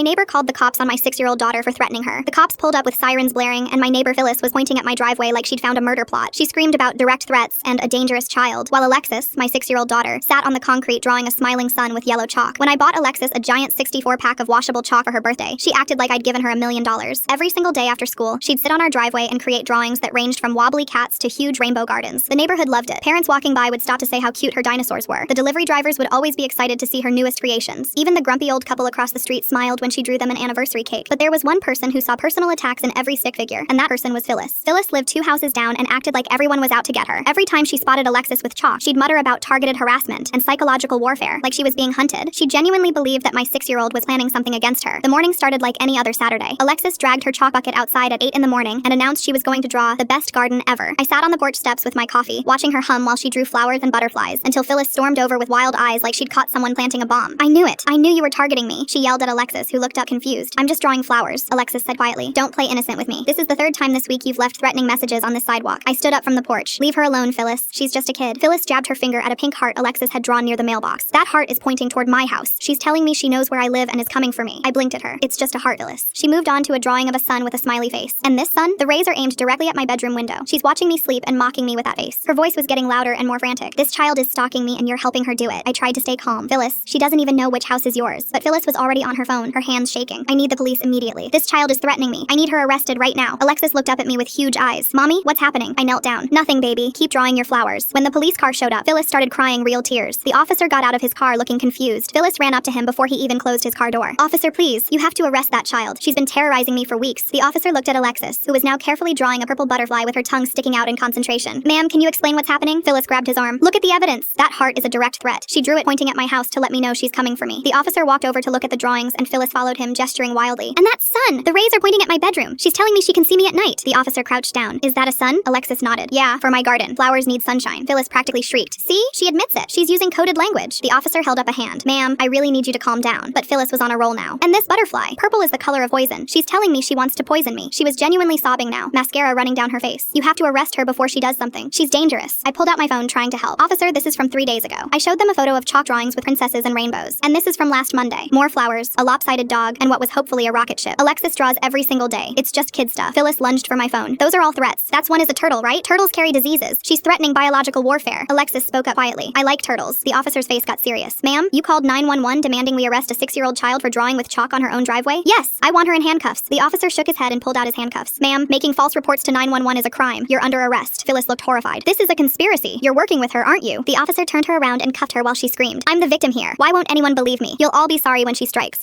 My neighbor called the cops on my 6-year-old daughter for threatening her. The cops pulled up with sirens blaring, and my neighbor Phyllis was pointing at my driveway like she'd found a murder plot. She screamed about direct threats and a dangerous child, while Alexis, my 6-year-old daughter, sat on the concrete drawing a smiling sun with yellow chalk. When I bought Alexis a giant 64-pack of washable chalk for her birthday, she acted like I'd given her $1 million. Every single day after school, she'd sit on our driveway and create drawings that ranged from wobbly cats to huge rainbow gardens. The neighborhood loved it. Parents walking by would stop to say how cute her dinosaurs were. The delivery drivers would always be excited to see her newest creations. Even the grumpy old couple across the street smiled when she drew them an anniversary cake. But there was one person who saw personal attacks in every stick figure, and that person was Phyllis. Phyllis lived 2 houses down and acted like everyone was out to get her. Every time she spotted Alexis with chalk, she'd mutter about targeted harassment and psychological warfare, like she was being hunted. She genuinely believed that my 6-year-old was planning something against her. The morning started like any other Saturday. Alexis dragged her chalk bucket outside at 8 in the morning and announced she was going to draw the best garden ever. I sat on the porch steps with my coffee, watching her hum while she drew flowers and butterflies, until Phyllis stormed over with wild eyes like she'd caught someone planting a bomb. I knew it. I knew you were targeting me, she yelled at Alexis, who looked up confused. I'm just drawing flowers, Alexis said quietly. Don't play innocent with me. This is the 3rd time this week you've left threatening messages on this sidewalk. I stood up from the porch. Leave her alone, Phyllis. She's just a kid. Phyllis jabbed her finger at a pink heart Alexis had drawn near the mailbox. That heart is pointing toward my house. She's telling me she knows where I live and is coming for me. I blinked at her. It's just a heart, Phyllis. She moved on to a drawing of a sun with a smiley face. And this sun? The rays are aimed directly at my bedroom window. She's watching me sleep and mocking me with that face. Her voice was getting louder and more frantic. This child is stalking me and you're helping her do it. I tried to stay calm. Phyllis, she doesn't even know which house is yours. But Phyllis was already on her phone, her hands shaking. I need the police immediately. This child is threatening me. I need her arrested right now. Alexis looked up at me with huge eyes. Mommy, what's happening? I knelt down. Nothing, baby. Keep drawing your flowers. When the police car showed up, Phyllis started crying real tears. The officer got out of his car looking confused. Phyllis ran up to him before he even closed his car door. Officer, please. You have to arrest that child. She's been terrorizing me for weeks. The officer looked at Alexis, who was now carefully drawing a purple butterfly with her tongue sticking out in concentration. Ma'am, can you explain what's happening? Phyllis grabbed his arm. Look at the evidence. That heart is a direct threat. She drew it pointing at my house to let me know she's coming for me. The officer walked over to look at the drawings and Phyllis followed him, gesturing wildly. And that sun! The rays are pointing at my bedroom. She's telling me she can see me at night. The officer crouched down. Is that a sun? Alexis nodded. Yeah, for my garden. Flowers need sunshine. Phyllis practically shrieked. See? She admits it. She's using coded language. The officer held up a hand. Ma'am, I really need you to calm down. But Phyllis was on a roll now. And this butterfly. Purple is the color of poison. She's telling me she wants to poison me. She was genuinely sobbing now, mascara running down her face. You have to arrest her before she does something. She's dangerous. I pulled out my phone trying to help. Officer, this is from 3 days ago. I showed them a photo of chalk drawings with princesses and rainbows. And this is from last Monday. More flowers, a lopsided dog, and what was hopefully a rocket ship. Alexis draws every single day. It's just kid stuff. Phyllis lunged for my phone. Those are all threats. That's one is a turtle, right? Turtles carry diseases. She's threatening biological warfare. Alexis spoke up quietly. I like turtles. The officer's face got serious. Ma'am, you called 911 demanding we arrest a 6-year-old child for drawing with chalk on her own driveway? Yes, I want her in handcuffs. The officer shook his head and pulled out his handcuffs. Ma'am, making false reports to 911 is a crime. You're under arrest. Phyllis looked horrified. This is a conspiracy. You're working with her, aren't you? The officer turned her around and cuffed her while she screamed. I'm the victim here. Why won't anyone believe me? You'll all be sorry when she strikes.